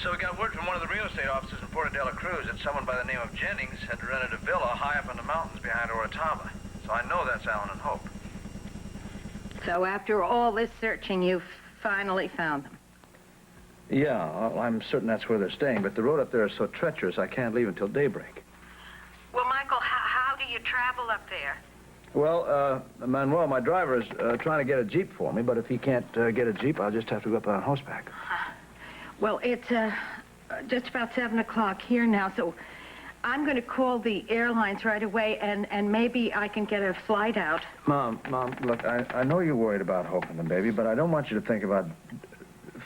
So we got word from one of the real estate offices in Puerto de la Cruz that someone by the name of Jennings had rented a villa high up in the mountains behind Oratava. So I know that's Alan and Hope. So after all this searching, you finally found them? Yeah, well, I'm certain that's where they're staying, but the road up there is so treacherous I can't leave until daybreak. Well, Michael, how do you travel up there? Well, Manuel, my driver, is trying to get a Jeep for me, but if he can't get a Jeep, I'll just have to go up on horseback. Well, it's just about 7 o'clock here now, so I'm going to call the airlines right away, and maybe I can get a flight out. Mom, look, I know you're worried about Hope and the baby, but I don't want you to think about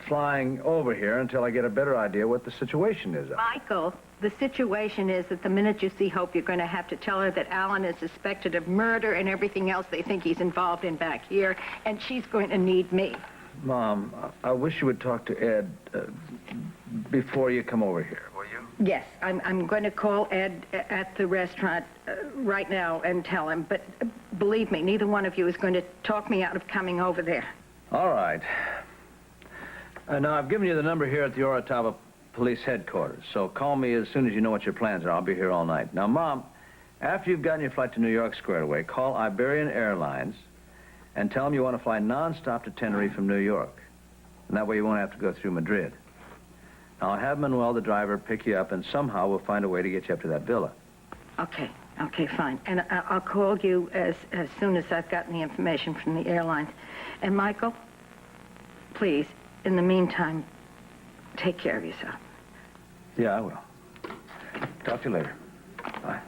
flying over here until I get a better idea what the situation is. Michael, the situation is that the minute you see Hope, you're going to have to tell her that Alan is suspected of murder and everything else they think he's involved in back here, and she's going to need me. Mom, I wish you would talk to Ed before you come over here, will you? Yes, I'm going to call Ed at the restaurant right now and tell him, but believe me, neither one of you is going to talk me out of coming over there. All right. Now, I've given you the number here at the Oratava Police Headquarters, so call me as soon as you know what your plans are. I'll be here all night. Now, Mom, after you've gotten your flight to New York squared away, call Iberian Airlines and tell them you want to fly nonstop to Tenerife from New York. And that way you won't have to go through Madrid. Now, I'll have Manuel, the driver, pick you up, and somehow we'll find a way to get you up to that villa. Okay, fine. And I'll call you as soon as I've gotten the information from the airlines. And, Michael, please, in the meantime, take care of yourself. Yeah, I will. Talk to you later. Bye.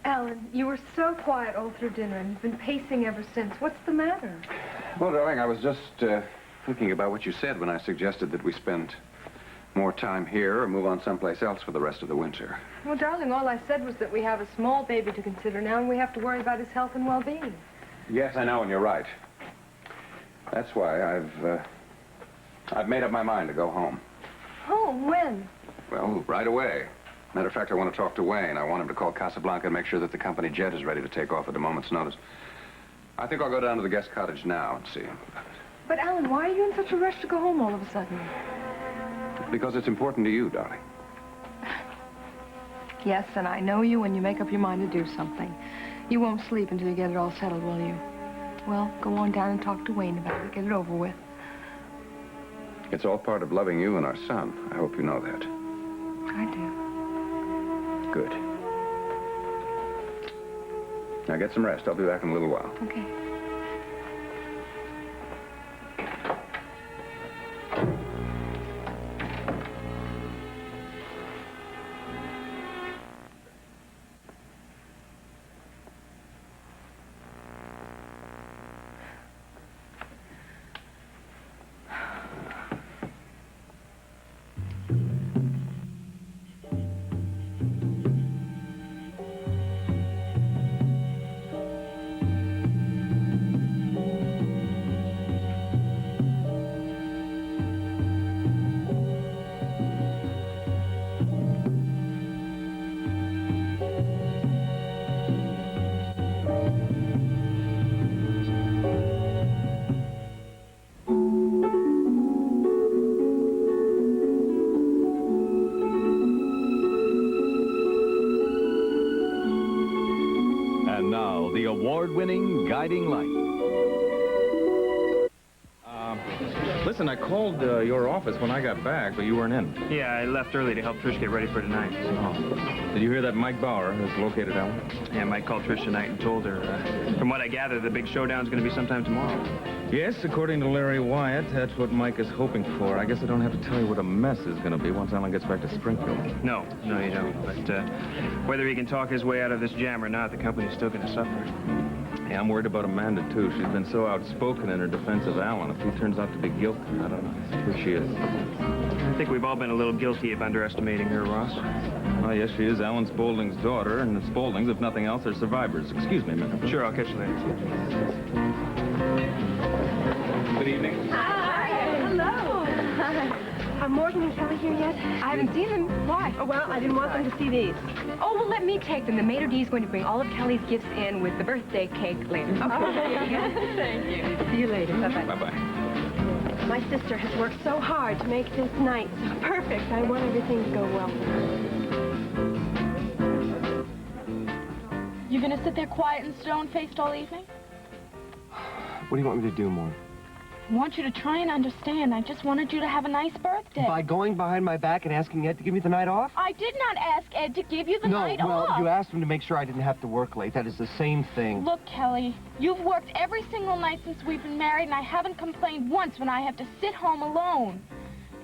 Alan, you were so quiet all through dinner, and you've been pacing ever since. What's the matter? Well, darling, I was just thinking about what you said when I suggested that we spend more time here or move on someplace else for the rest of the winter. Well, darling, all I said was that we have a small baby to consider now, and we have to worry about his health and well-being. Yes, I know, and you're right. That's why I've made up my mind to go home. Home? When? Well, right away. Matter of fact, I want to talk to Wayne. I want him to call Casablanca and make sure that the company jet is ready to take off at a moment's notice. I think I'll go down to the guest cottage now and see him about it. But, Alan, why are you in such a rush to go home all of a sudden? Because it's important to you, darling. Yes, and I know you when you make up your mind to do something. You won't sleep until you get it all settled, will you? Well, go on down and talk to Wayne about it. Get it over with. It's all part of loving you and our son. I hope you know that. I do. Good. Now get some rest. I'll be back in a little while. Okay. And now, the award-winning Guiding Light. Listen, I called your office when I got back, but you weren't in. Yeah, I left early to help Trish get ready for tonight. Oh. Did you hear that Mike Bauer has located Ellen? Yeah, Mike called Trish tonight and told her. From what I gather, the big showdown's going to be sometime tomorrow. Yes, according to Larry Wyatt, that's what Mike is hoping for. I guess I don't have to tell you what a mess is going to be once Ellen gets back to Springfield. No, you don't. But whether he can talk his way out of this jam or not, the company's still going to suffer. Yeah, I'm worried about Amanda, too. She's been so outspoken in her defense of Alan. If he turns out to be guilty, I don't know. Here she is. I think we've all been a little guilty of underestimating her, Ross. Oh, yes, she is Alan Spaulding's daughter, and the Spauldings, if nothing else, are survivors. Excuse me, ma'am. Sure, I'll catch you later. Good evening. Hi. Hello. Are Morgan and Kelly here yet? I haven't seen them. Why? Oh, well, I didn't want them to see these. Oh, well, let me take them. The maitre d' is going to bring all of Kelly's gifts in with the birthday cake later. Okay. Thank you. See you later. Bye-bye. Bye-bye. My sister has worked so hard to make this night so perfect. I want everything to go well for her. You gonna sit there quiet and stone-faced all evening? What do you want me to do, Mom? I want you to try and understand. I just wanted you to have a nice birthday. By going behind my back and asking Ed to give me the night off? I did not ask Ed to give you the night well, off. you asked him to make sure I didn't have to work late. That is the same thing. Look, Kelly, you've worked every single night since we've been married, and I haven't complained once when I have to sit home alone.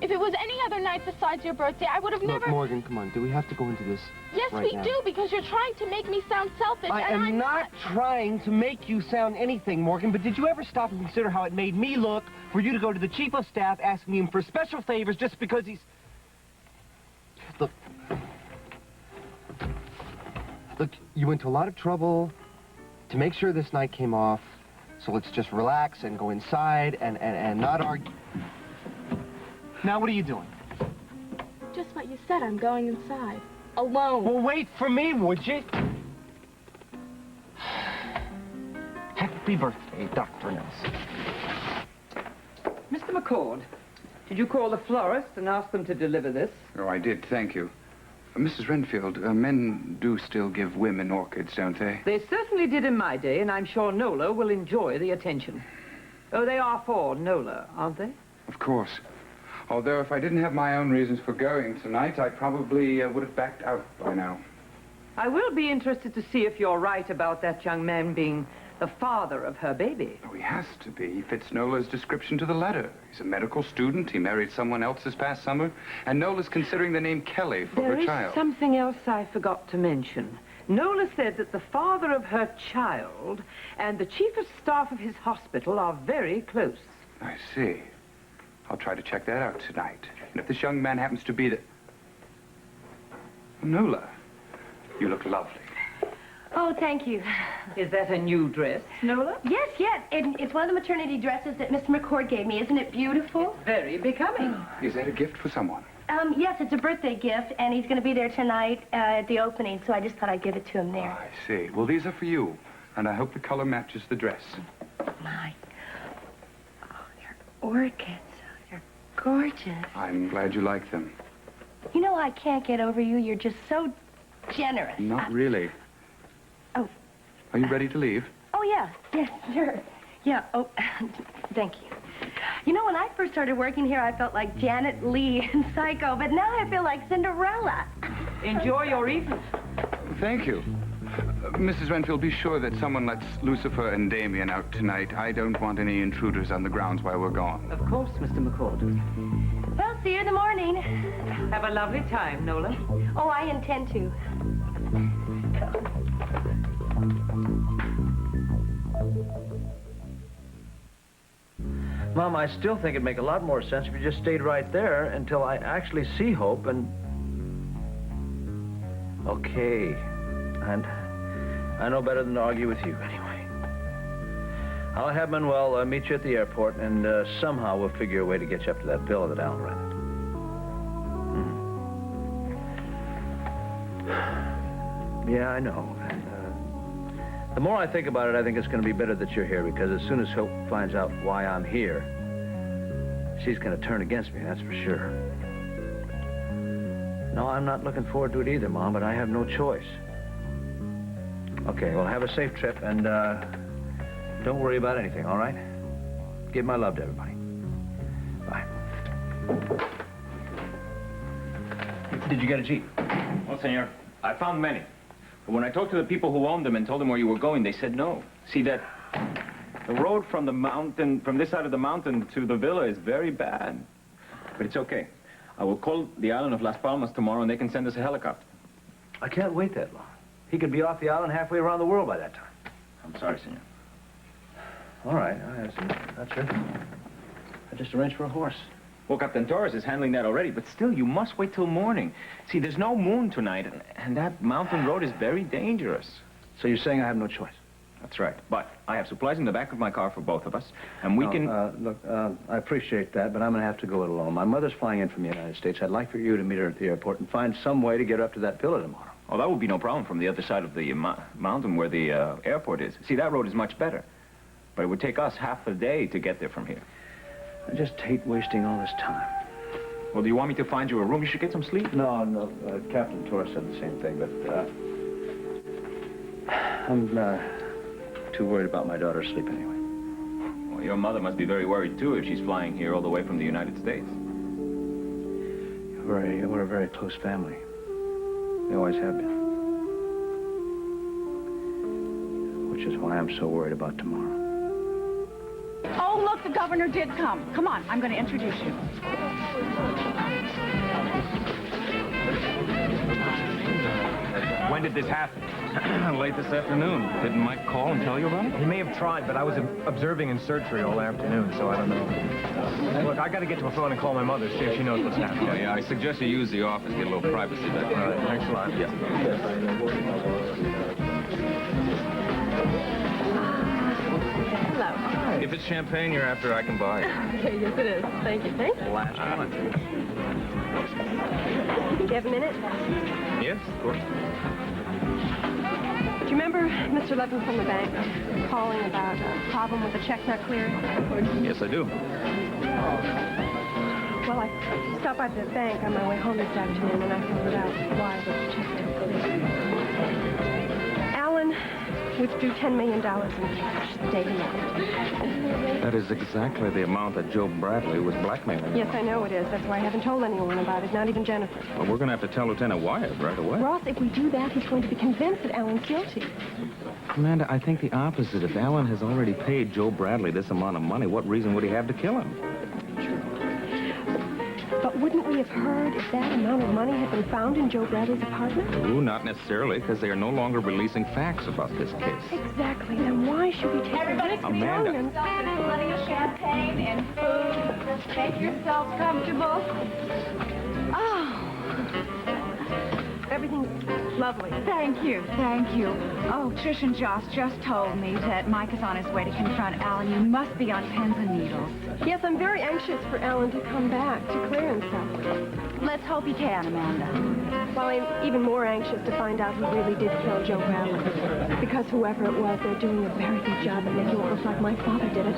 If it was any other night besides your birthday, I would have never... Look, Morgan, come on. Do we have to go into this Yes, right we now? do, because you're trying to make me sound selfish, I and am I'm not trying to make you sound anything, Morgan, but did you ever stop and consider how it made me look for you to go to the chief of staff asking him for special favors just because he's... Look, you went to a lot of trouble to make sure this night came off, so let's just relax and go inside and not argue. Now, what are you doing? Just what you said, I'm going inside. Alone. Well, wait for me, would you? Happy birthday, Dr. Nelson. Mr. McCord, did you call the florist and ask them to deliver this? Oh, I did, thank you. Mrs. Renfield, men do still give women orchids, don't they? They certainly did in my day, and I'm sure Nola will enjoy the attention. Oh, they are for Nola, aren't they? Of course. Although if I didn't have my own reasons for going tonight, I probably would have backed out by now. I will be interested to see if you're right about that young man being the father of her baby. Oh, he has to be. He fits Nola's description to the letter. He's a medical student. He married someone else this past summer. And Nola's considering the name Kelly for her There child. is something else I forgot to mention. Nola said that the father of her child and the chief of staff of his hospital are very close. I see. I'll try to check that out tonight. And if this young man happens to be the... Nola, you look lovely. Oh, thank you. Is that a new dress, Nola? Yes. It's one of the maternity dresses that Mr. McCord gave me. Isn't it beautiful? Very becoming. Is that a gift for someone? Yes, it's a birthday gift, and he's going to be there tonight at the opening, so I just thought I'd give it to him there. Oh, I see. Well, these are for you. And I hope the color matches the dress. My. Oh, they're orchids. They're gorgeous. I'm glad you like them. You know, I can't get over you. You're just so generous. Not really. Oh. Are you ready to leave? Oh, yeah. Yes, sure. Yeah, oh, thank you. You know, when I first started working here, I felt like Janet Leigh in Psycho, but now I feel like Cinderella. Enjoy your evening. Thank you. Mrs. Renfield, be sure that someone lets Lucifer and Damien out tonight. I don't want any intruders on the grounds while we're gone. Of course, Mr. McCord. Well, see you in the morning. Have a lovely time, Nola. Oh, I intend to. Mom, I still think it'd make a lot more sense if you just stayed right there until I actually see Hope and... Okay. And I know better than to argue with you anyway. I'll have Manuel meet you at the airport, and somehow we'll figure a way to get you up to that villa that Alan rented. Yeah, I know. And, the more I think about it, I think it's going to be better that you're here, because as soon as Hope finds out why I'm here, she's going to turn against me, that's for sure. No, I'm not looking forward to it either, Mom, but I have no choice. Okay, well, have a safe trip, and don't worry about anything, all right? Give my love to everybody. Bye. Did you get a Jeep? Well, senor, I found many. But when I talked to the people who owned them and told them where you were going, they said no. See, the road from the mountain, from this side of the mountain to the villa is very bad. But it's okay. I will call the island of Las Palmas tomorrow, and they can send us a helicopter. I can't wait that long. He could be off the island halfway around the world by that time. I'm sorry, senor. All right. That's it. I just arranged for a horse. Well, Captain Torres is handling that already, but still, you must wait till morning. See, there's no moon tonight, and that mountain road is very dangerous. So you're saying I have no choice? That's right. But I have supplies in the back of my car for both of us, and we can... Look, I appreciate that, but I'm going to have to go it alone. My mother's flying in from the United States. I'd like for you to meet her at the airport and find some way to get her up to that villa tomorrow. Oh, that would be no problem from the other side of the mountain where the airport is. See, that road is much better. But it would take us half a day to get there from here. I just hate wasting all this time. Well, do you want me to find you a room? You should get some sleep. No. Captain Torres said the same thing, but I'm too worried about my daughter's sleep anyway. Well, your mother must be very worried, too, if she's flying here all the way from the United States. We're a very close family. We always have been. Which is why I'm so worried about tomorrow. Oh, look, the governor did come. Come on, I'm going to introduce you. When did this happen? Late this afternoon. Didn't Mike call and tell you about it? He may have tried, but I was observing in surgery all afternoon, so I don't know. Look, I got to get to a phone and call my mother, see if she knows what's happening. Yeah, I suggest you use the office, get a little privacy back there. All right, thanks a lot. Yeah. Hello. If it's champagne you're after, I can buy it. Okay, yes it is. Thank you. Last one. Do you have a minute? Yes, of course. Do you remember Mr. Levin from the bank calling about a problem with the check not clearing? Yes, I do. Well, I stopped by the bank on my way home this afternoon, and I found out why the check didn't clear. Alan withdrew $10 million in cash the day he left. That is exactly the amount that Joe Bradley was blackmailing. Yes, I know it is. That's why I haven't told anyone about it, not even Jennifer. Well, we're going to have to tell Lieutenant Wyatt right away. Ross, if we do that, he's going to be convinced that Alan's guilty. Amanda, I think the opposite. If Alan has already paid Joe Bradley this amount of money, what reason would he have to kill him? But wouldn't we have heard if that amount of money had been found in Joe Bradley's apartment? Ooh, not necessarily, because they are no longer releasing facts about this case. Exactly. Then why should we take the risk of Amanda. telling them? Plenty of champagne and food. Make yourselves comfortable. Oh. Everything's lovely. Thank you. Oh, Trish and Joss just told me that Mike is on his way to confront Alan. You must be on pins and needles. Yes, I'm very anxious for Alan to come back to clear himself. Let's hope he can, Amanda. Well, I'm even more anxious to find out who really did kill Joe Bradley. Because whoever it was, they're doing a very good job of making it look like my father did it.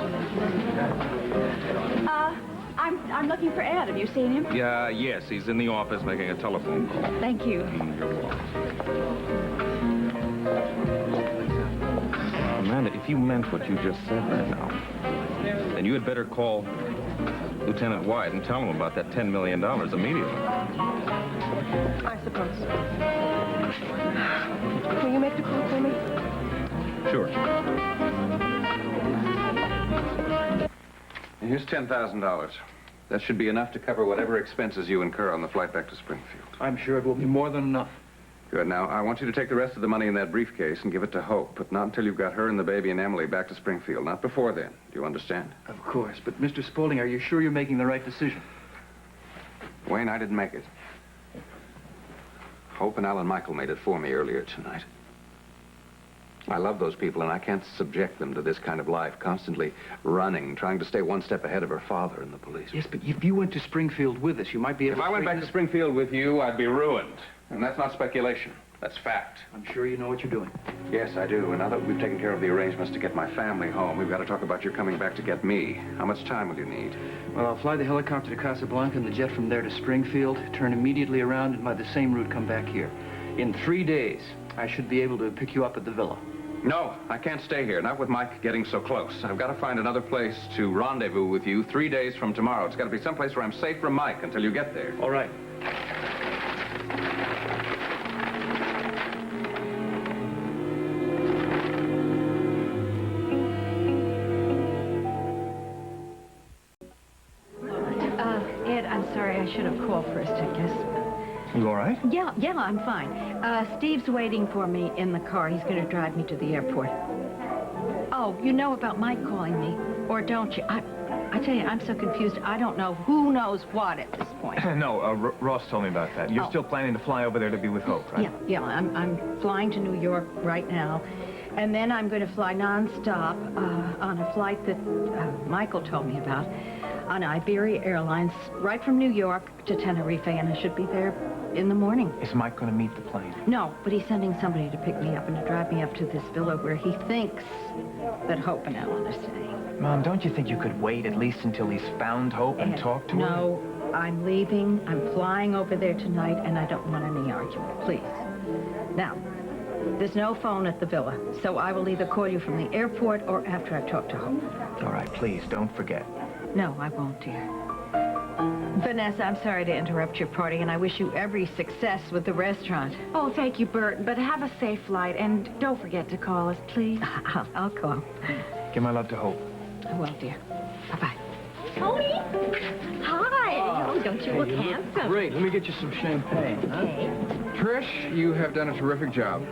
I'm looking for Ed. Have you seen him? Yeah, yes, he's in the office making a telephone call. Thank you. You're welcome. Amanda, if you meant what you just said right now, then you had better call Lieutenant White and tell him about that $10 million immediately. I suppose. Will you make the call for me? Sure. Here's $10,000. That should be enough to cover whatever expenses you incur on the flight back to Springfield. I'm sure it will be more than enough. Good. Now, I want you to take the rest of the money in that briefcase and give it to Hope, but not until you've got her and the baby and Emily back to Springfield. Not before then. Do you understand? Of course, but Mr. Spaulding, are you sure you're making the right decision? Wayne, I didn't make it. Hope and Alan Michael made it for me earlier tonight. I love those people, and I can't subject them to this kind of life, constantly running, trying to stay one step ahead of her father and the police. Yes, but if you went to Springfield with us, you might be able If I went back to Springfield with you, I'd be ruined. And that's not speculation. That's fact. I'm sure you know what you're doing. Yes, I do. And now that we've taken care of the arrangements to get my family home, we've got to talk about your coming back to get me. How much time will you need? Well, I'll fly the helicopter to Casablanca and the jet from there to Springfield, turn immediately around, and by the same route come back here. In 3 days, I should be able to pick you up at the villa. No, I can't stay here. Not with Mike getting so close. I've got to find another place to rendezvous with you 3 days from tomorrow. It's got to be someplace where I'm safe from Mike until you get there. All right. Ed, I'm sorry. I should have called first, I guess. You all right? Yeah, I'm fine. Steve's waiting for me in the car. He's going to drive me to the airport. Oh, you know about Mike calling me, or don't you? I tell you, I'm so confused. I don't know who knows what at this point. No, Ross told me about that. You're still planning to fly over there to be with Hope, right? Yeah. I'm flying to New York right now, and then I'm going to fly nonstop on a flight that Michael told me about on Iberia Airlines, right from New York to Tenerife, and I should be there in the morning. Is Mike going to meet the plane? No, but he's sending somebody to pick me up and to drive me up to this villa where he thinks that Hope and Ellen are staying. Mom, don't you think you could wait at least until he's found Hope and talked to her? No, I'm leaving. I'm flying over there tonight, and I don't want any argument. Please. Now, there's no phone at the villa, so I will either call you from the airport or after I've talked to Hope. All right, please, don't forget. No, I won't, dear. Vanessa, I'm sorry to interrupt your party, and I wish you every success with the restaurant. Oh, thank you, Bert, but have a safe flight, and don't forget to call us, please. I'll call. Give my love to Hope. I will, dear. Bye-bye. Tony! Hi! Oh, don't you look handsome? Great. Let me get you some champagne. Okay. Trish, you have done a terrific job.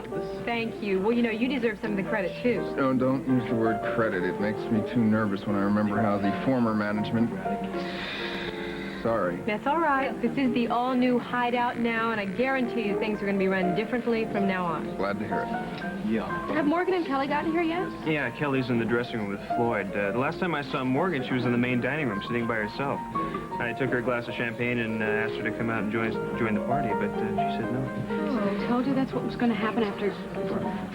Thank you. Well, you know, you deserve some of the credit, too. No, don't use the word credit. It makes me too nervous when I remember how the former management... Sorry. That's all right. This is the all-new hideout now, and I guarantee you things are going to be run differently from now on. Glad to hear it. Yeah. Have Morgan and Kelly gotten here yet? Yeah, Kelly's in the dressing room with Floyd. The last time I saw Morgan, she was in the main dining room, sitting by herself. I took her a glass of champagne and asked her to come out and join the party, but she said no. Oh, I told you that's what was going to happen after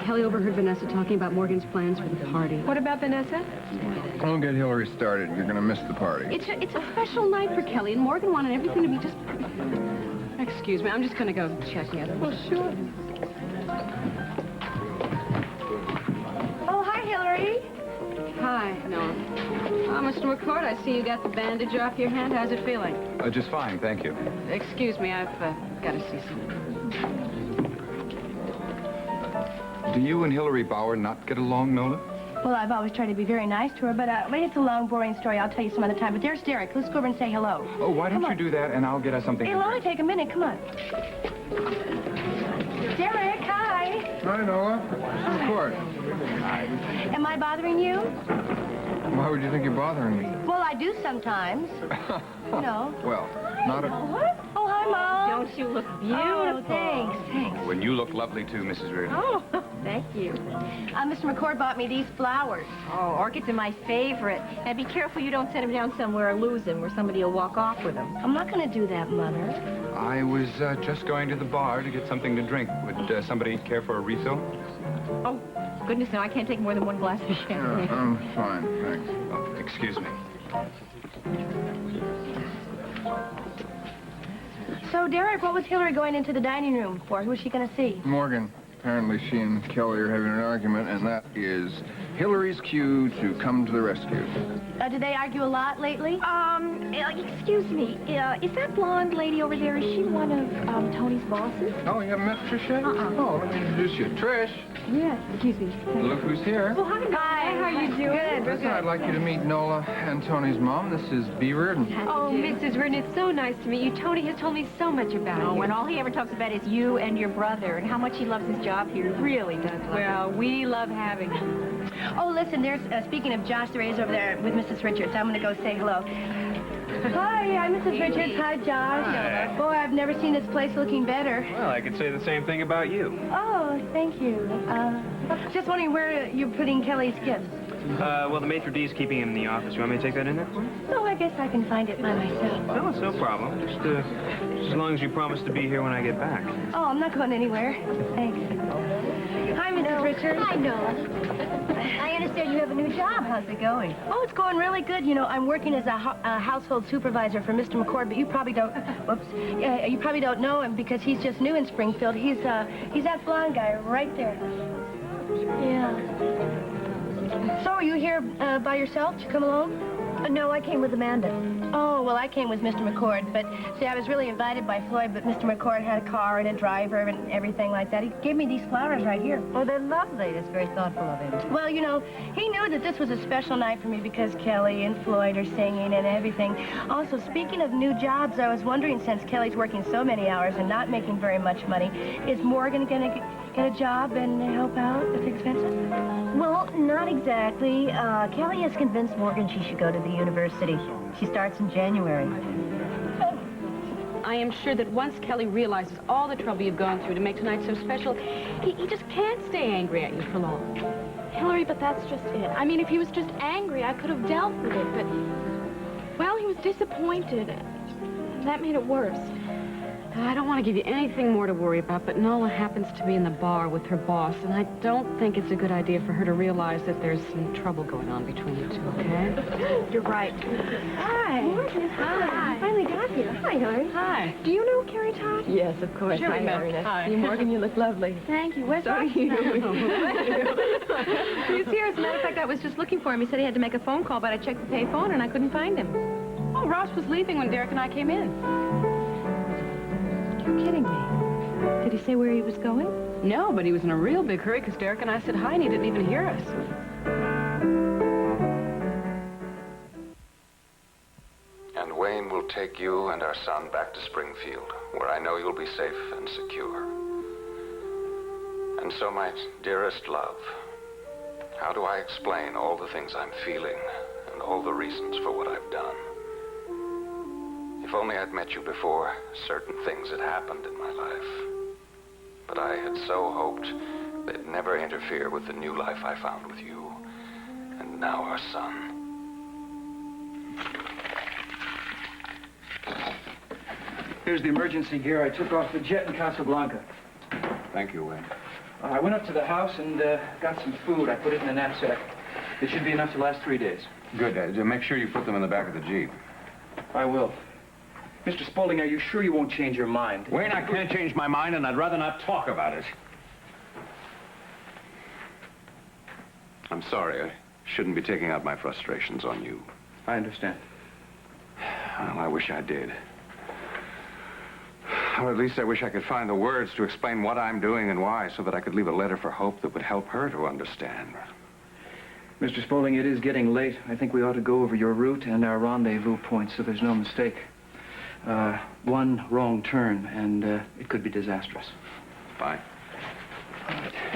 Kelly overheard Vanessa talking about Morgan's plans for the party. What about Vanessa? Don't get Hillary started. You're going to miss the party. It's a special night for Kelly, and Morgan wanted everything to be just... Excuse me, I'm just going to go check the other one. Well, sure. Oh, hi, Hillary. Hi, Noah. Mr. McCord, I see you got the bandage off your hand. How's it feeling? Just fine, thank you. Excuse me, I've got to see something. Do you and Hillary Bauer not get along, Nola? Well, I've always tried to be very nice to her, but it's a long, boring story. I'll tell you some other time. But there's Derek. Let's go over and say hello. Oh, why don't you do that, and I'll get us something. It'll only take a minute. Come on. Derek, hi. Hi, Nola. Of course. Am I bothering you? Why would you think you're bothering me? Well, I do sometimes. You know. Well, not at... What? Oh, hi, Mom. Don't you look beautiful? Oh, thanks. Well, you look lovely, too, Mrs. Reardon. Oh, thank you. Mr. McCord bought me these flowers. Oh, orchids are my favorite. And be careful you don't set them down somewhere or lose them, where somebody will walk off with them. I'm not going to do that, Mother. I was just going to the bar to get something to drink. Would somebody care for a refill? Oh, goodness, no, I can't take more than one glass of champagne. I'm fine, thanks. Oh, excuse me. So, Derek, what was Hillary going into the dining room for? Who was she going to see? Morgan. Apparently she and Kelly are having an argument, and that is Hillary's cue to come to the rescue. Did they argue a lot lately? Excuse me, is that blonde lady over there, is she one of Tony's bosses? Oh, you haven't met Trish yet? Oh, let me introduce you. Trish, Yes, excuse me. look who's here. Well, hi, how are you doing? Listen, I'd like you to meet Nola and Tony's mom. This is B. Reardon. Oh, Mrs. Reardon, it's so nice to meet you. Tony has told me so much about you. Oh, and all he ever talks about is you and your brother and how much he loves his job here. He really does love Well, we love having you. Oh, listen, there's, speaking of Josh, there is over there with Mrs. Richards. I'm going to go say hello. Hi, I'm Mrs. Richards. Hi, Josh. Hi. Boy, I've never seen this place looking better. Well, I could say the same thing about you. Oh, thank you. Just wondering where you're putting Kelly's gifts. Well, the maitre d's keeping him in the office. You want me to take that in there for you? Oh, I guess I can find it by myself. No, it's no problem. Just as long as you promise to be here when I get back. Oh, I'm not going anywhere. Thanks. Hi, Mrs. Richards. Hi, Nola. I understand you have a new job. How's it going? Oh, it's going really good. You know, I'm working as a household supervisor for Mr. McCord, but you probably don't. Whoops. You probably don't know him because he's just new in Springfield. He's that blonde guy right there. Yeah. So, are you here by yourself? Did you come alone? No, I came with Amanda. Oh, well, I came with Mr. McCord, but see, I was really invited by Floyd, but Mr. McCord had a car and a driver and everything like that. He gave me these flowers right here. Oh, they're lovely. That's very thoughtful of him. Well, you know, he knew that this was a special night for me because Kelly and Floyd are singing and everything. Also, speaking of new jobs, I was wondering, since Kelly's working so many hours and not making very much money, is Morgan gonna get a job and help out with the expenses? Well, not exactly. Kelly has convinced Morgan she should go to the university. She starts in January. I am sure that once Kelly realizes all the trouble you've gone through to make tonight so special, he just can't stay angry at you for long. Hillary, but that's just it. I mean, if he was just angry, I could have dealt with it, but... Well, he was disappointed. That made it worse. I don't want to give you anything more to worry about, but Nola happens to be in the bar with her boss, and I don't think it's a good idea for her to realize that there's some trouble going on between you two, okay? You're right. Hi. Morgan, hi. I finally got here. Hi, Hillary. Hi. Do you know Carrie Todd? Yes, of course. Sure, I know. Marina. Hi. See, Morgan, you look lovely. Thank you. Where's Ross? you. He's here. As a matter of fact, I was just looking for him. He said he had to make a phone call, but I checked the pay phone and I couldn't find him. Oh, Ross was leaving when Derek and I came in. You're kidding me. Did he say where he was going? No, but he was in a real big hurry because Derek and I said hi and he didn't even hear us. And Wayne will take you and our son back to Springfield, where I know you'll be safe and secure. And so, my dearest love, how do I explain all the things I'm feeling and all the reasons for what I've done? If only I'd met you before certain things had happened in my life. But I had so hoped they'd never interfere with the new life I found with you, and now our son. Here's the emergency gear I took off the jet in Casablanca. Thank you, Wayne. I went up to the house and got some food. I put it in the knapsack. It should be enough to last 3 days. Good. Make sure you put them in the back of the Jeep. I will. Mr. Spaulding, are you sure you won't change your mind? Wayne, I can't change my mind, and I'd rather not talk about it. I'm sorry. I shouldn't be taking out my frustrations on you. I understand. Well, I wish I did. Or at least I wish I could find the words to explain what I'm doing and why, so that I could leave a letter for Hope that would help her to understand. Mr. Spaulding, it is getting late. I think we ought to go over your route and our rendezvous points so there's no mistake. One wrong turn, and it could be disastrous. Fine.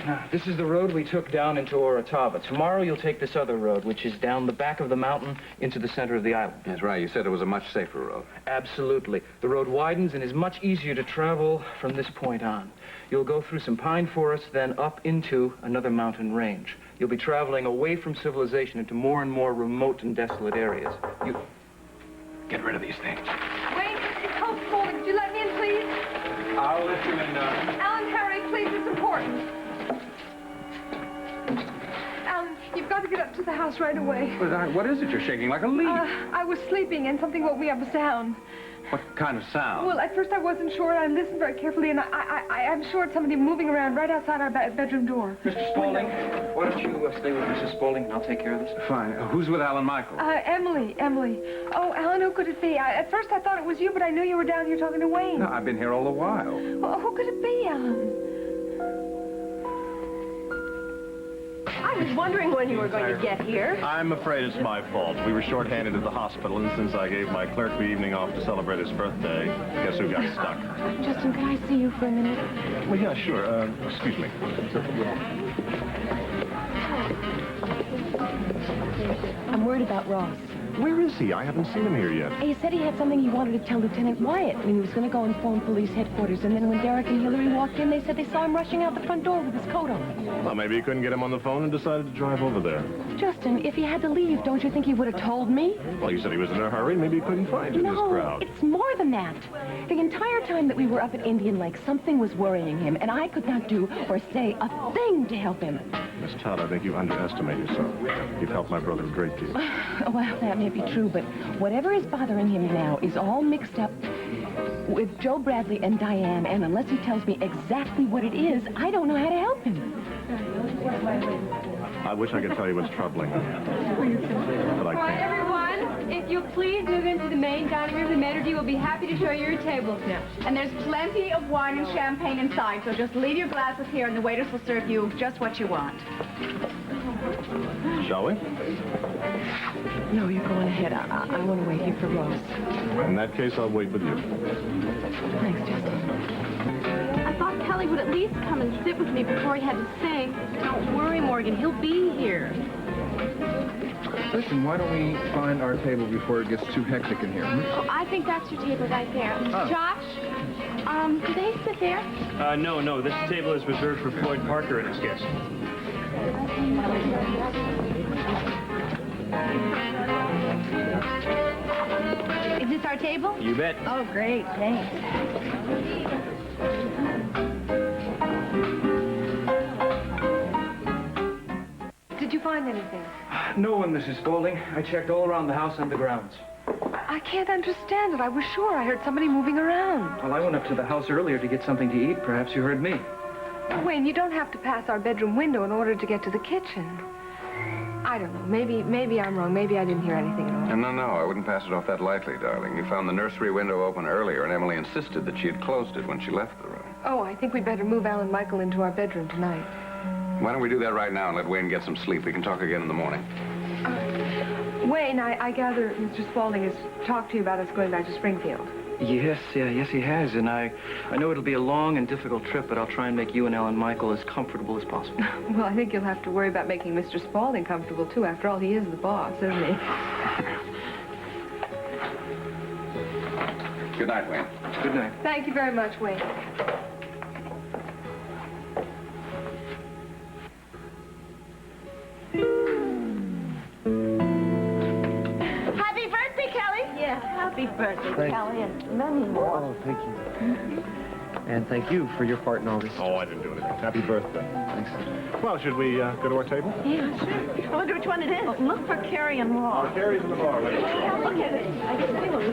Now, this is the road we took down into Orotava. Tomorrow you'll take this other road, which is down the back of the mountain into the center of the island. That's right. You said it was a much safer road. Absolutely. The road widens and is much easier to travel from this point on. You'll go through some pine forests, then up into another mountain range. You'll be traveling away from civilization into more and more remote and desolate areas. You... Get rid of these things. Wayne, it's Hope Spaulding. Could you let me in, please? I'll let you in, Alan, hurry, please. It's important. Alan, you've got to get up to the house right away. What is it? You're shaking like a leaf. I was sleeping and something woke me up a sound. What kind of sound? Well, at first I wasn't sure, and I listened very carefully, and I'm sure it's somebody moving around right outside our bedroom door. Mr. Spaulding, why don't you stay with Mrs. Spaulding, and I'll take care of this? Fine. Who's with Alan Michael? Emily. Oh, Alan, who could it be? At first I thought it was you, but I knew you were down here talking to Wayne. No, I've been here all the while. Well, who could it be, Alan? I was wondering when you were going to get here. I'm afraid it's my fault. We were short-handed at the hospital, and since I gave my clerk the evening off to celebrate his birthday, guess who got stuck? Justin, can I see you for a minute? Well, yeah, sure. Excuse me. I'm worried about Ross. Where is he? I haven't seen him here yet. He said he had something he wanted to tell Lieutenant Wyatt, and he was going to go and phone police headquarters. And then when Derek and Hillary walked in, they said they saw him rushing out the front door with his coat on. Well, maybe he couldn't get him on the phone and decided to drive over there. Justin, if he had to leave, don't you think he would have told me? Well, he said he was in a hurry. Maybe he couldn't find you in this crowd. It's more than that. The entire time that we were up at Indian Lake, something was worrying him, and I could not do or say a thing to help him. Miss Todd, I think you underestimate yourself. You've helped my brother a great deal. Well, that may be true, but whatever is bothering him now is all mixed up with Joe Bradley and Diane, and unless he tells me exactly what it is, I don't know how to help him. I wish I could tell you what's troubling, but I can't. Everyone, if you'll please move into the main dining room, the maitre d' will be happy to show you your tables now. And there's plenty of wine and champagne inside, so just leave your glasses here and the waiters will serve you just what you want. Shall we? No, you're going ahead. I want to wait here for Rose. In that case, I'll wait with you. Thanks, Justin. I thought Kelly would at least come and sit with me before he had to sing. Don't worry, Morgan. He'll be here. Listen, why don't we find our table before it gets too hectic in here? Oh, I think that's your table right there. Oh. Josh, do they sit there? No. This table is reserved for Floyd Parker and his guests. Is this our table? You bet. Oh, great. Thanks. Did you find anything? No one, Mrs. Spaulding. I checked all around the house and the grounds. I can't understand it. I was sure I heard somebody moving around. Well, I went up to the house earlier to get something to eat. Perhaps you heard me. Wayne, you don't have to pass our bedroom window in order to get to the kitchen. I don't know. Maybe I'm wrong. Maybe I didn't hear anything at all. No, I wouldn't pass it off that lightly, darling. You found the nursery window open earlier, and Emily insisted that she had closed it when she left the room. Oh, I think we'd better move Al and Michael into our bedroom tonight. Why don't we do that right now and let Wayne get some sleep? We can talk again in the morning. Wayne, I gather Mr. Spaulding has talked to you about us going back to Springfield. Yes, he has. And I know it'll be a long and difficult trip, but I'll try and make you and Ellen Michael as comfortable as possible. Well, I think you'll have to worry about making Mr. Spaulding comfortable, too. After all, he is the boss, isn't he? Good night, Wayne. Good night. Thank you very much, Wayne. Happy birthday, Kelly. Yeah, happy birthday, Thanks. Kelly, and many more. Oh, thank you. And thank you for your part in all this. Oh, I didn't do anything. Happy birthday. Thanks. Well, should we go to our table? Yeah, sure. I wonder which one it is. Oh, look for Carrie and Laura. Carrie's in the bar. Look at it. I can see one.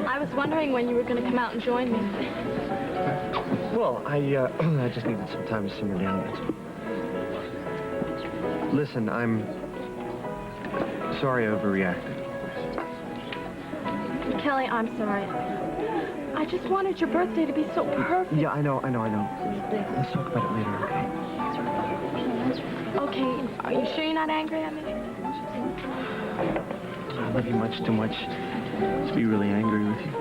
I was wondering when you were going to come out and join me. Well, I just needed some time to simmer down. That's all. Listen, I'm sorry I overreacted. Kelly, I'm sorry. I just wanted your birthday to be so perfect. Yeah, I know. Let's talk about it later, okay? Okay, are you sure you're not angry at me? I love you much too much to be really angry with you.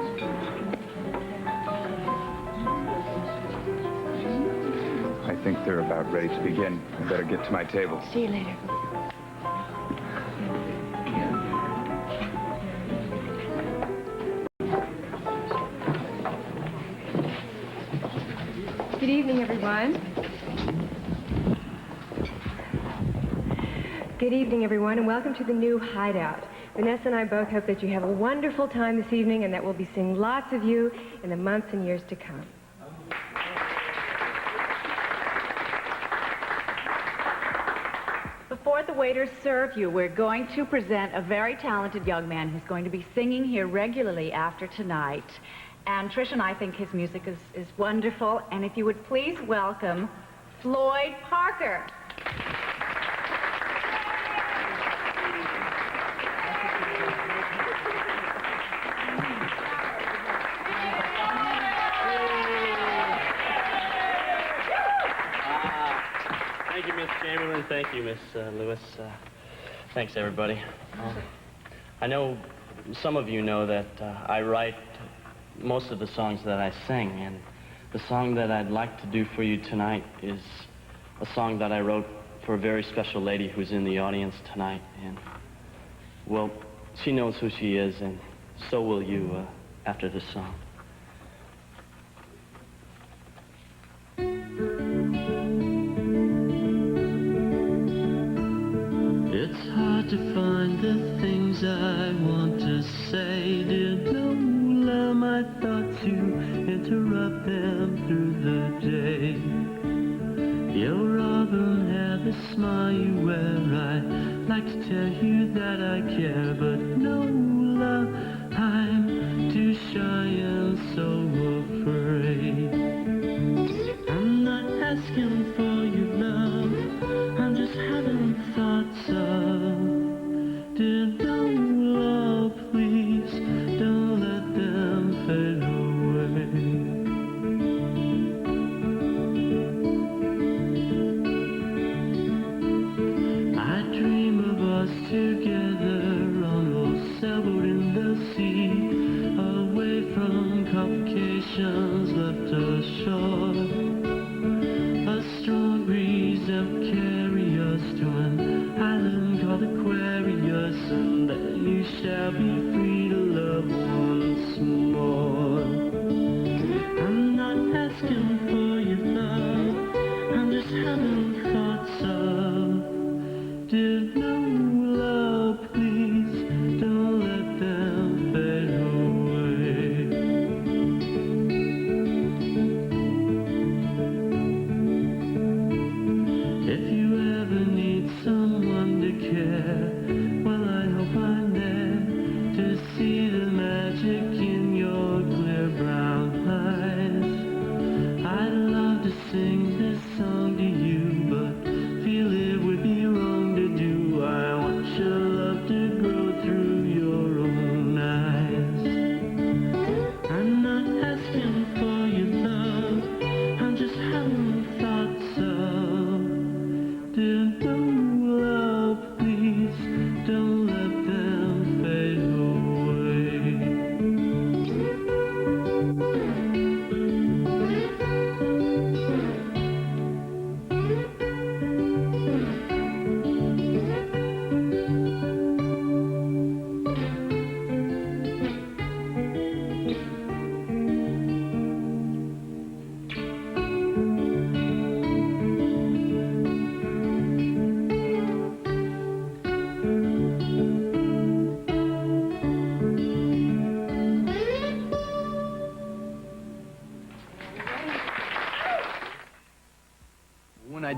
I think they're about ready to begin. I better get to my table. See you later. Good evening, everyone. Good evening, everyone, and welcome to the new Hideout. Vanessa and I both hope that you have a wonderful time this evening and that we'll be seeing lots of you in the months and years to come. Before the waiters serve you, we're going to present a very talented young man who's going to be singing here regularly after tonight. And Trish and I think his music is wonderful. And if you would please welcome Floyd Parker. Thank you, Miss Chamberlain. Thank you, Miss Lewis. Thanks, everybody. I know some of you know that I write most of the songs that I sing, and the song that I'd like to do for you tonight is a song that I wrote for a very special lady who's in the audience tonight, and, well, she knows who she is, and so will you after this song. It's hard to find the things I want to say. Dear don't allow my thoughts to interrupt them through the day. Your auburn hair, the smile you wear, I like to tell you that I care, but no love, I'm too shy and so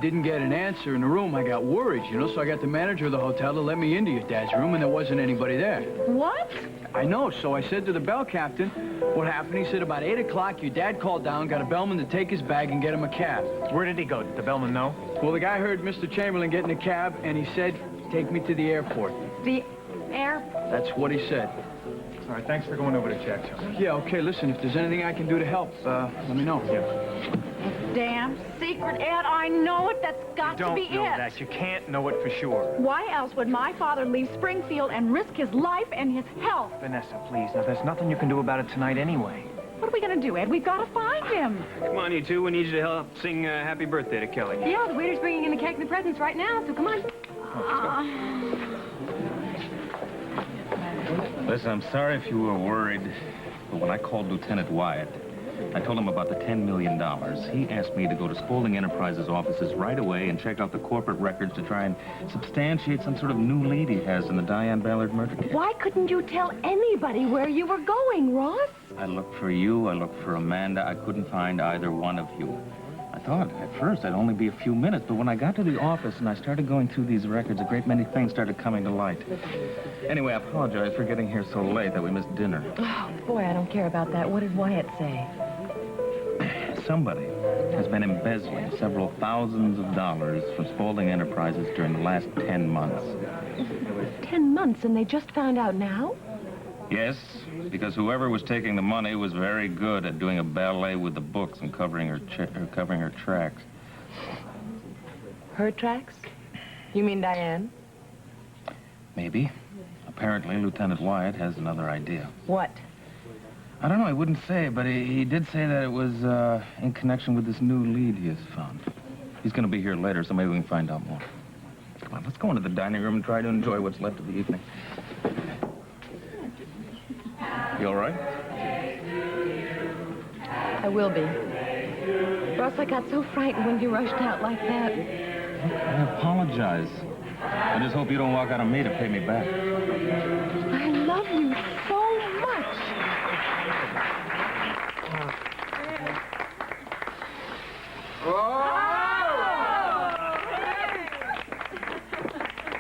didn't get an answer in the room, I got worried, you know, so I got the manager of the hotel to let me into your dad's room, and there wasn't anybody there. What? I know, so I said to the bell captain what happened. He said about 8 o'clock, your dad called down, got a bellman to take his bag and get him a cab. Where did he go? Did the bellman know? Well, the guy heard Mr. Chamberlain get in a cab, and he said, take me to the airport. The air... That's what he said. All right, thanks for going over to check, Charlie. Yeah, okay, listen, if there's anything I can do to help, let me know. Yeah. Damn secret, Ed. I know it. That's got to be it. You don't know that. You can't know it for sure. Why else would my father leave Springfield and risk his life and his health? Vanessa, please. Now, there's nothing you can do about it tonight anyway. What are we going to do, Ed? We've got to find him. Come on, you two. We need you to help sing Happy Birthday to Kelly. Yeah, the waiter's bringing in the cake and the presents right now, so come on. Listen, I'm sorry if you were worried, but when I called Lieutenant Wyatt, I told him about the $10 million. He asked me to go to Spaulding Enterprises offices right away and check out the corporate records to try and substantiate some sort of new lead he has in the Diane Ballard murder case. Why couldn't you tell anybody where you were going, Ross? I looked for you, I looked for Amanda. I couldn't find either one of you. I thought at first I'd only be a few minutes, but when I got to the office and I started going through these records, a great many things started coming to light. Anyway, I apologize for getting here so late that we missed dinner. Oh, boy, I don't care about that. What did Wyatt say? Somebody has been embezzling several thousands of dollars from Spaulding Enterprises during the last 10 months. 10 months, and they just found out now? Yes, because whoever was taking the money was very good at doing a ballet with the books and covering her tracks. Her tracks? You mean Diane? Maybe. Apparently, Lieutenant Wyatt has another idea. What? I don't know, he wouldn't say, but he did say that it was in connection with this new lead he has found. He's going to be here later, so maybe we can find out more. Come on, let's go into the dining room and try to enjoy what's left of the evening. You all right? I will be. Ross, I got so frightened when you rushed out like that. I apologize. I just hope you don't walk out on me to pay me back. I love you so much.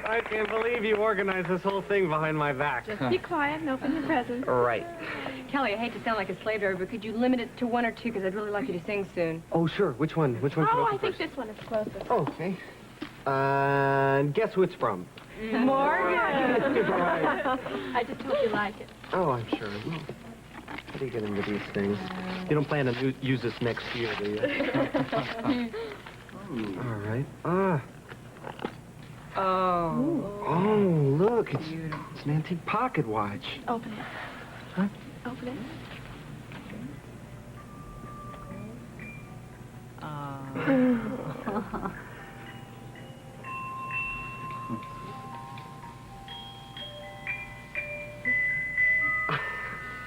I can't believe you organized this whole thing behind my back. Just be quiet and open your presents. Right. Kelly, I hate to sound like a slave driver, but could you limit it to one or two? Because I'd really like you to sing soon. Oh, sure. Which one? Which one? Oh, I think this one is closest. Oh, okay. And guess who it's from? Morgan. Right. I just hope you like it. Oh, I'm sure. How do you get into these things? You don't plan to use this next year, do you? All right. Oh, look, it's an antique pocket watch. Open it. Huh? Open it.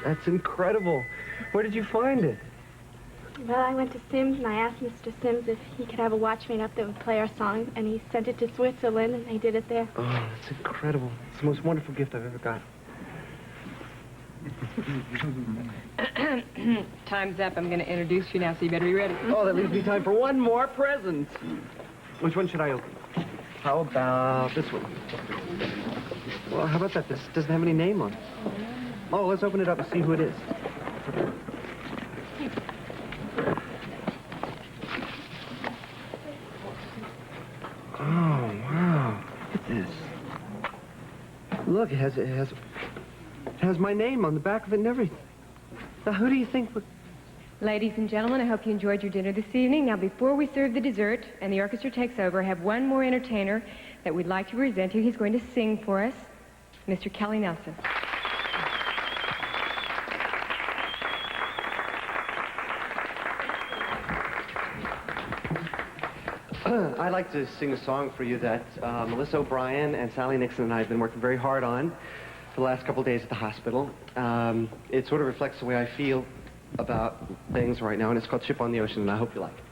That's incredible. Where did you find it? Well, I went to Sims and I asked Mr. Sims if he could have a watch made up that would play our song, and he sent it to Switzerland, and they did it there. Oh, that's incredible. It's the most wonderful gift I've ever got. Time's up. I'm going to introduce you now, so you better be ready. Oh, that leaves me time for one more present. Which one should I open? How about this one? Well, how about that? This doesn't have any name on it. Oh, let's open it up and see who it is. Oh, wow. Look at this. Look, it has my name on the back of it and everything. Now, who do you think would... Ladies and gentlemen, I hope you enjoyed your dinner this evening. Now, before we serve the dessert and the orchestra takes over, I have one more entertainer that we'd like to present you. He's going to sing for us, Mr. Kelly Nelson. I'd like to sing a song for you that Melissa O'Brien and Sally Nixon and I have been working very hard on for the last couple of days at the hospital. It sort of reflects the way I feel about things right now, and it's called Ship on the Ocean, and I hope you like it.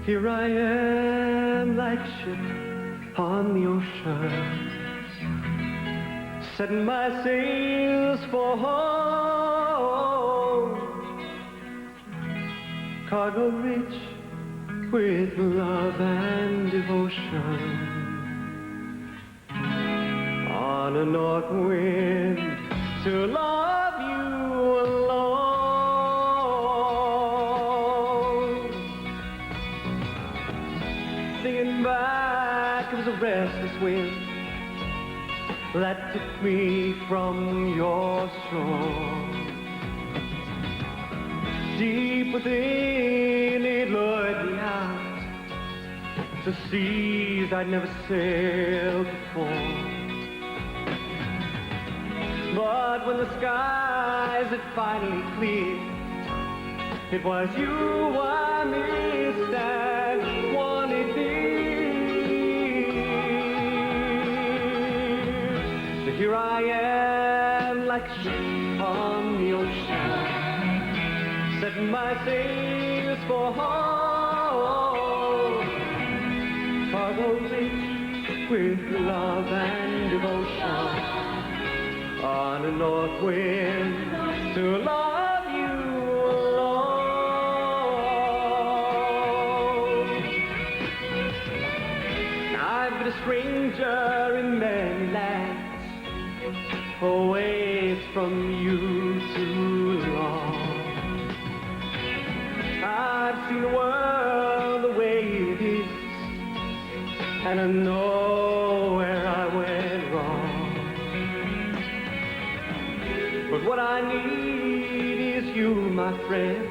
Here I am like a ship on the ocean, setting my sails for home. cargo rich with love and devotion. On a north wind to love you alone. Singing back, it was a restless wind that took me from your shore. Deep within, it lured me out to seas I'd never sailed before. But when the skies had finally cleared, it was you I missed and wanted near. So here I am, like a ship on the ocean, setting my sails for home. Cargo rich with love and devotion, on a north wind to love you alone. I've been a stranger in many lands, away from you too long. I've seen the world the way it is, and I know where I went wrong. But what I need is you, my friend,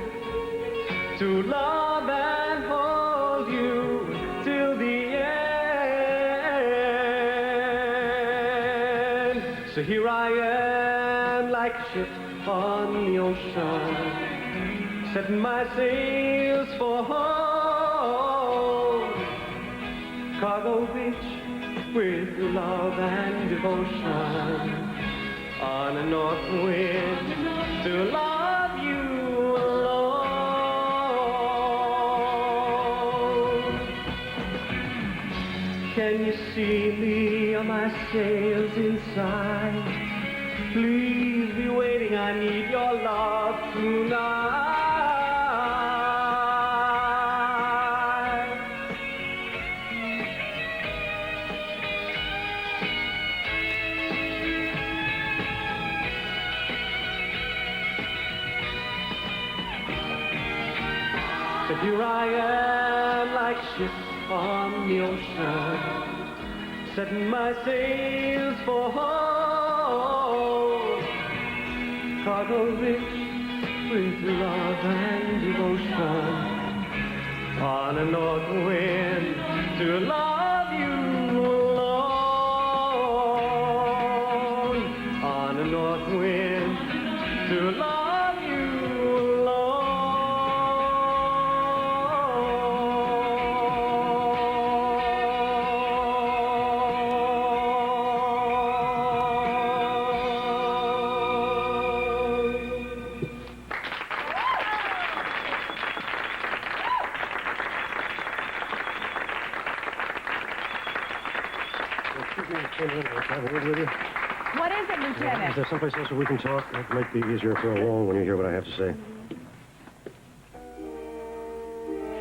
to love and hold you till the end. So here I am, like a ship on the ocean, setting my sails for home. Cargo rich with love and devotion, on a north wind to love you alone. Can you see me on my sails inside? Please be waiting, I need your love tonight. So here I am, like a ship on the ocean, setting my sails for home. Cargo rich with love and devotion, on a north wind to love you alone. On a north wind to love you alone. What is it, Lieutenant? Is there someplace else where we can talk? It might be easier for a wall when you hear what I have to say.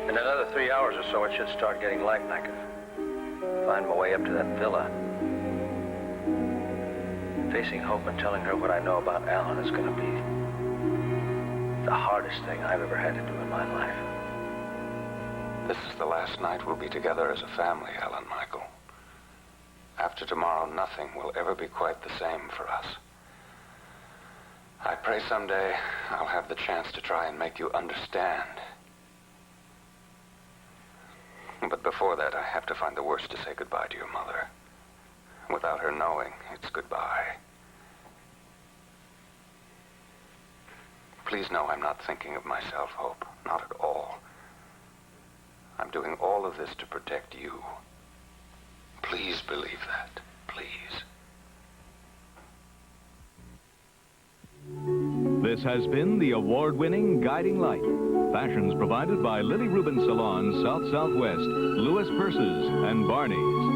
In another 3 hours or so, it should start getting light, and I can find my way up to that villa. Facing Hope and telling her what I know about Alan is going to be the hardest thing I've ever had to do in my life. This is the last night we'll be together as a family, Alan Michael. After tomorrow, nothing will ever be quite the same for us. I pray someday I'll have the chance to try and make you understand. But before that, I have to find the words to say goodbye to your mother. Without her knowing, it's goodbye. Please know I'm not thinking of myself, Hope. Not at all. I'm doing all of this to protect you. Please believe that. Please. This has been the award-winning Guiding Light. Fashions provided by Lily Rubin Salon, South Southwest, Louis Purses, and Barney's.